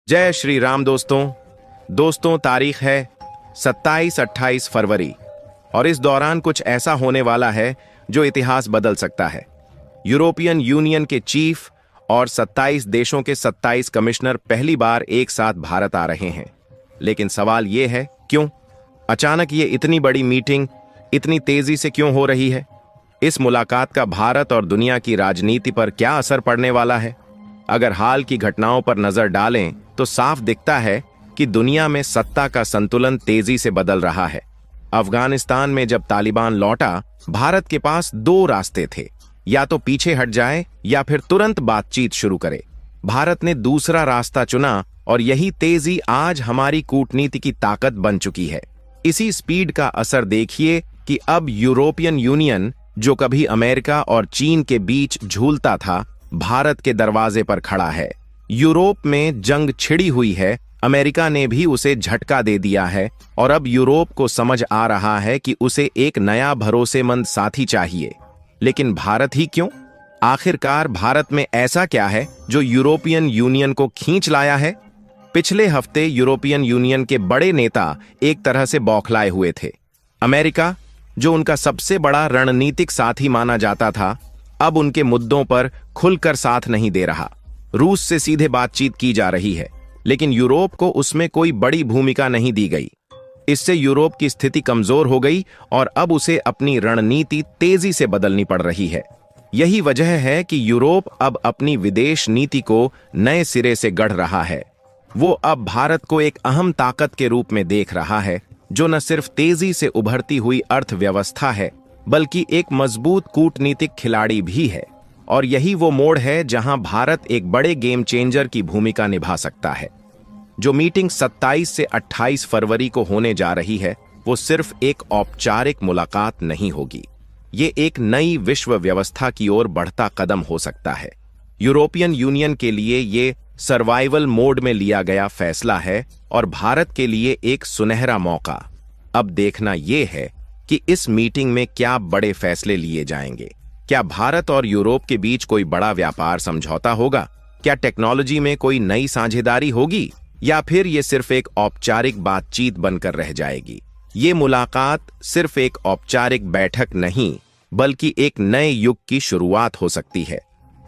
जय श्री राम दोस्तों तारीख है 27-28 फरवरी और इस दौरान कुछ ऐसा होने वाला है जो इतिहास बदल सकता है। यूरोपियन यूनियन के चीफ और 27 देशों के 27 कमिश्नर पहली बार एक साथ भारत आ रहे हैं। लेकिन सवाल यह है, क्यों अचानक ये इतनी बड़ी मीटिंग इतनी तेजी से क्यों हो रही है? इस मुलाकात का भारत और दुनिया की राजनीति पर क्या असर पड़ने वाला है? अगर हाल की घटनाओं पर नजर डालें तो साफ दिखता है कि दुनिया में सत्ता का संतुलन तेजी से बदल रहा है। अफगानिस्तान में जब तालिबान लौटा, भारत के पास दो रास्ते थे, या तो पीछे हट जाए या फिर तुरंत बातचीत शुरू करे। भारत ने दूसरा रास्ता चुना और यही तेजी आज हमारी कूटनीति की ताकत बन चुकी है। इसी स्पीड का असर देखिए कि अब यूरोपियन यूनियन, जो कभी अमेरिका और चीन के बीच झूलता था, भारत के दरवाजे पर खड़ा है। यूरोप में जंग छिड़ी हुई है, अमेरिका ने भी उसे झटका दे दिया है और अब यूरोप को समझ आ रहा है कि उसे एक नया भरोसेमंद साथी चाहिए। लेकिन भारत ही क्यों? आखिरकार भारत में ऐसा क्या है जो यूरोपियन यूनियन को खींच लाया है? पिछले हफ्ते यूरोपियन यूनियन के बड़े नेता एक तरह से बौखलाए हुए थे। अमेरिका, जो उनका सबसे बड़ा रणनीतिक साथी माना जाता था, अब उनके मुद्दों पर खुलकर साथ नहीं दे रहा। रूस से सीधे बातचीत की जा रही है, लेकिन यूरोप को उसमें कोई बड़ी भूमिका नहीं दी गई। इससे यूरोप की स्थिति कमजोर हो गई और अब उसे अपनी रणनीति तेजी से बदलनी पड़ रही है। यही वजह है कि यूरोप अब अपनी विदेश नीति को नए सिरे से गढ़ रहा है। वो अब भारत को एक अहम ताकत के रूप में देख रहा है, जो न सिर्फ तेजी से उभरती हुई अर्थव्यवस्था है, बल्कि एक मजबूत कूटनीतिक खिलाड़ी भी है। और यही वो मोड़ है जहां भारत एक बड़े गेम चेंजर की भूमिका निभा सकता है। जो मीटिंग 27 से 28 फरवरी को होने जा रही है, वो सिर्फ एक औपचारिक मुलाकात नहीं होगी। ये एक नई विश्व व्यवस्था की ओर बढ़ता कदम हो सकता है। यूरोपियन यूनियन के लिए ये सर्वाइवल मोड में लिया गया फैसला है और भारत के लिए एक सुनहरा मौका। अब देखना यह है कि इस मीटिंग में क्या बड़े फैसले लिए जाएंगे। क्या भारत और यूरोप के बीच कोई बड़ा व्यापार समझौता होगा? क्या टेक्नोलॉजी में कोई नई साझेदारी होगी, या फिर ये सिर्फ एक औपचारिक बातचीत बनकर रह जाएगी? ये मुलाकात सिर्फ एक औपचारिक बैठक नहीं, बल्कि एक नए युग की शुरुआत हो सकती है।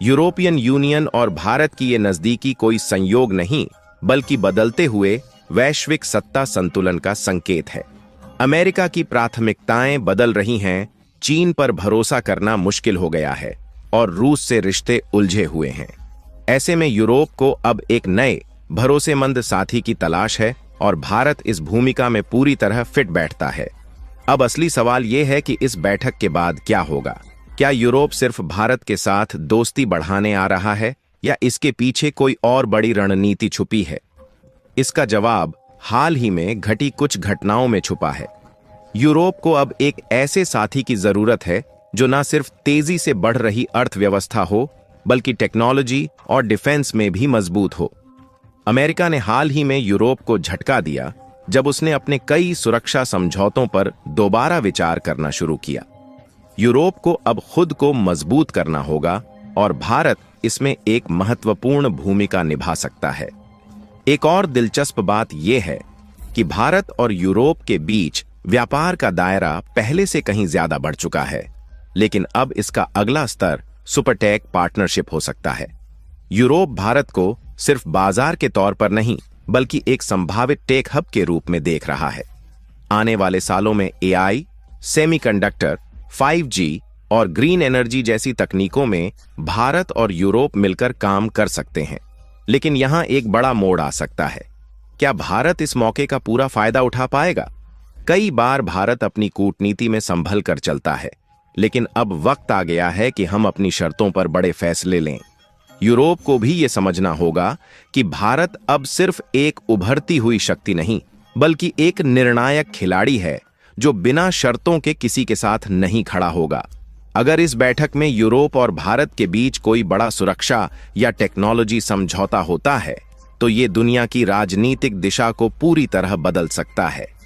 यूरोपियन यूनियन और भारत की ये नजदीकी कोई संयोग नहीं, बल्कि बदलते हुए वैश्विक सत्ता संतुलन का संकेत है। अमेरिका की प्राथमिकताएं बदल रही हैं, चीन पर भरोसा करना मुश्किल हो गया है और रूस से रिश्ते उलझे हुए हैं। ऐसे में यूरोप को अब एक नए भरोसेमंद साथी की तलाश है और भारत इस भूमिका में पूरी तरह फिट बैठता है। अब असली सवाल यह है कि इस बैठक के बाद क्या होगा? क्या यूरोप सिर्फ भारत के साथ दोस्ती बढ़ाने आ रहा है, या इसके पीछे कोई और बड़ी रणनीति छुपी है? इसका जवाब हाल ही में घटी कुछ घटनाओं में छुपा है। यूरोप को अब एक ऐसे साथी की जरूरत है जो न सिर्फ तेजी से बढ़ रही अर्थव्यवस्था हो, बल्कि टेक्नोलॉजी और डिफेंस में भी मजबूत हो। अमेरिका ने हाल ही में यूरोप को झटका दिया जब उसने अपने कई सुरक्षा समझौतों पर दोबारा विचार करना शुरू किया। यूरोप को अब खुद को मजबूत करना होगा और भारत इसमें एक महत्वपूर्ण भूमिका निभा सकता है। एक और दिलचस्प बात यह है कि भारत और यूरोप के बीच व्यापार का दायरा पहले से कहीं ज्यादा बढ़ चुका है, लेकिन अब इसका अगला स्तर सुपरटेक पार्टनरशिप हो सकता है। यूरोप भारत को सिर्फ बाजार के तौर पर नहीं, बल्कि एक संभावित टेक हब के रूप में देख रहा है। आने वाले सालों में एआई, सेमीकंडक्टर, 5G और ग्रीन एनर्जी जैसी तकनीकों में भारत और यूरोप मिलकर काम कर सकते हैं। लेकिन यहां एक बड़ा मोड़ आ सकता है। क्या भारत इस मौके का पूरा फायदा उठा पाएगा? कई बार भारत अपनी कूटनीति में संभल कर चलता है, लेकिन अब वक्त आ गया है कि हम अपनी शर्तों पर बड़े फैसले लें। यूरोप को भी यह समझना होगा कि भारत अब सिर्फ एक उभरती हुई शक्ति नहीं, बल्कि एक निर्णायक खिलाड़ी है जो बिना शर्तों के किसी के साथ नहीं खड़ा होगा। अगर इस बैठक में यूरोप और भारत के बीच कोई बड़ा सुरक्षा या टेक्नोलॉजी समझौता होता है, तो ये दुनिया की राजनीतिक दिशा को पूरी तरह बदल सकता है।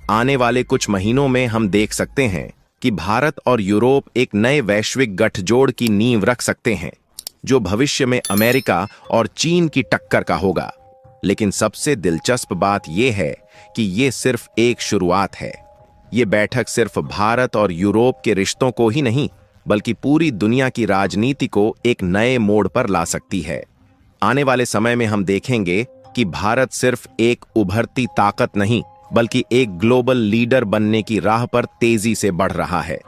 आने वाले कुछ महीनों में हम देख सकते हैं कि भारत और यूरोप एक नए वैश्विक गठजोड़ की नींव रख सकते हैं, जो भविष्य में अमेरिका और चीन की टक्कर का होगा। लेकिन सबसे दिलचस्प बात यह है कि ये सिर्फ एक शुरुआत है। ये बैठक सिर्फ भारत और यूरोप के रिश्तों को ही नहीं, बल्कि पूरी दुनिया की राजनीति को एक नए मोड़ पर ला सकती है। आने वाले समय में हम देखेंगे कि भारत सिर्फ एक उभरती ताकत नहीं, बल्कि एक ग्लोबल लीडर बनने की राह पर तेजी से बढ़ रहा है।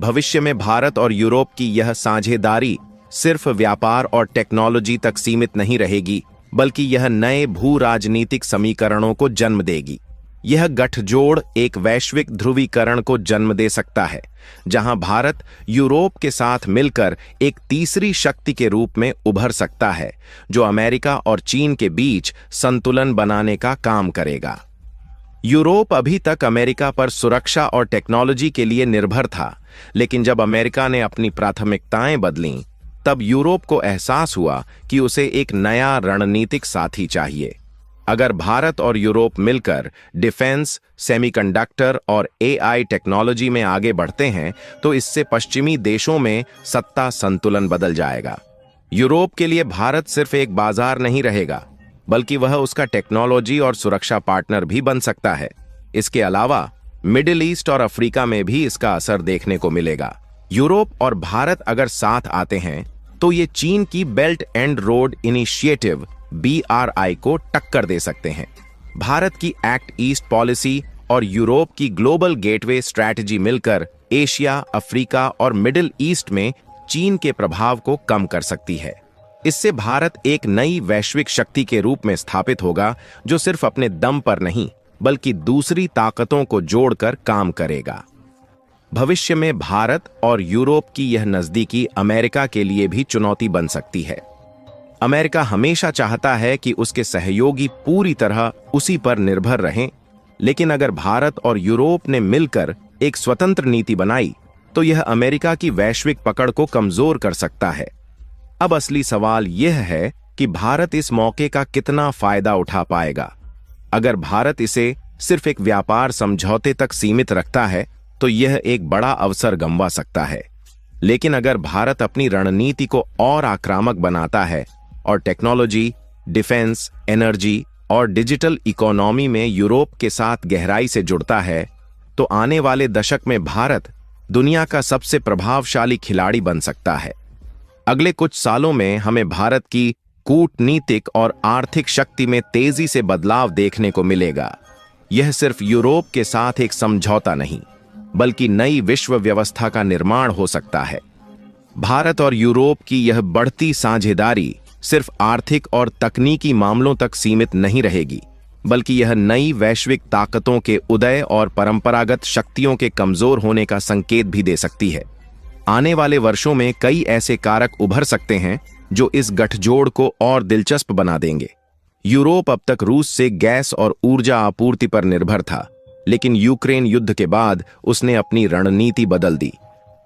भविष्य में भारत और यूरोप की यह साझेदारी सिर्फ व्यापार और टेक्नोलॉजी तक सीमित नहीं रहेगी, बल्कि यह नए भू राजनीतिक समीकरणों को जन्म देगी। यह गठजोड़ एक वैश्विक ध्रुवीकरण को जन्म दे सकता है, जहां भारत यूरोप के साथ मिलकर एक तीसरी शक्ति के रूप में उभर सकता है, जो अमेरिका और चीन के बीच संतुलन बनाने का काम करेगा। यूरोप अभी तक अमेरिका पर सुरक्षा और टेक्नोलॉजी के लिए निर्भर था, लेकिन जब अमेरिका ने अपनी प्राथमिकताएं बदलीं, तब यूरोप को एहसास हुआ कि उसे एक नया रणनीतिक साथी चाहिए। अगर भारत और यूरोप मिलकर डिफेंस, सेमीकंडक्टर और एआई टेक्नोलॉजी में आगे बढ़ते हैं, तो इससे पश्चिमी देशों में सत्ता संतुलन बदल जाएगा। यूरोप के लिए भारत सिर्फ एक बाजार नहीं रहेगा, बल्कि वह उसका टेक्नोलॉजी और सुरक्षा पार्टनर भी बन सकता है। इसके अलावा मिडिल ईस्ट और अफ्रीका में भी इसका असर देखने को मिलेगा। यूरोप और भारत अगर साथ आते हैं, तो ये चीन की belt and road initiative BRI को टक्कर दे सकते हैं। भारत की एक्ट ईस्ट पॉलिसी और यूरोप की ग्लोबल गेटवे स्ट्रैटेजी मिलकर एशिया, अफ्रीका और मिडिल ईस्ट में चीन के प्रभाव को कम कर सकती है। इससे भारत एक नई वैश्विक शक्ति के रूप में स्थापित होगा, जो सिर्फ अपने दम पर नहीं, बल्कि दूसरी ताकतों को जोड़कर काम करेगा। भविष्य में भारत और यूरोप की यह नजदीकी अमेरिका के लिए भी चुनौती बन सकती है। अमेरिका हमेशा चाहता है कि उसके सहयोगी पूरी तरह उसी पर निर्भर रहें, लेकिन अगर भारत और यूरोप ने मिलकर एक स्वतंत्र नीति बनाई, तो यह अमेरिका की वैश्विक पकड़ को कमजोर कर सकता है। अब असली सवाल यह है कि भारत इस मौके का कितना फायदा उठा पाएगा। अगर भारत इसे सिर्फ एक व्यापार समझौते तक सीमित रखता है, तो यह एक बड़ा अवसर गंवा सकता है। लेकिन अगर भारत अपनी रणनीति को और आक्रामक बनाता है और टेक्नोलॉजी, डिफेंस, एनर्जी और डिजिटल इकोनॉमी में यूरोप के साथ गहराई से जुड़ता है, तो आने वाले दशक में भारत दुनिया का सबसे प्रभावशाली खिलाड़ी बन सकता है। अगले कुछ सालों में हमें भारत की कूटनीतिक और आर्थिक शक्ति में तेजी से बदलाव देखने को मिलेगा। यह सिर्फ यूरोप के साथ एक समझौता नहीं, बल्कि नई विश्व व्यवस्था का निर्माण हो सकता है। भारत और यूरोप की यह बढ़ती साझेदारी सिर्फ आर्थिक और तकनीकी मामलों तक सीमित नहीं रहेगी, बल्कि यह नई वैश्विक ताकतों के उदय और परंपरागत शक्तियों के कमजोर होने का संकेत भी दे सकती है। आने वाले वर्षों में कई ऐसे कारक उभर सकते हैं जो इस गठजोड़ को और दिलचस्प बना देंगे। यूरोप अब तक रूस से गैस और ऊर्जा आपूर्ति पर निर्भर था, लेकिन यूक्रेन युद्ध के बाद उसने अपनी रणनीति बदल दी।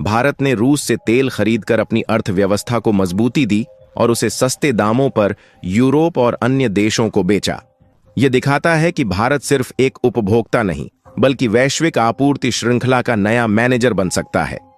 भारत ने रूस से तेल खरीदकर अपनी अर्थव्यवस्था को मजबूती दी और उसे सस्ते दामों पर यूरोप और अन्य देशों को बेचा। यह दिखाता है कि भारत सिर्फ एक उपभोक्ता नहीं, बल्कि वैश्विक आपूर्ति श्रृंखला का नया मैनेजर बन सकता है।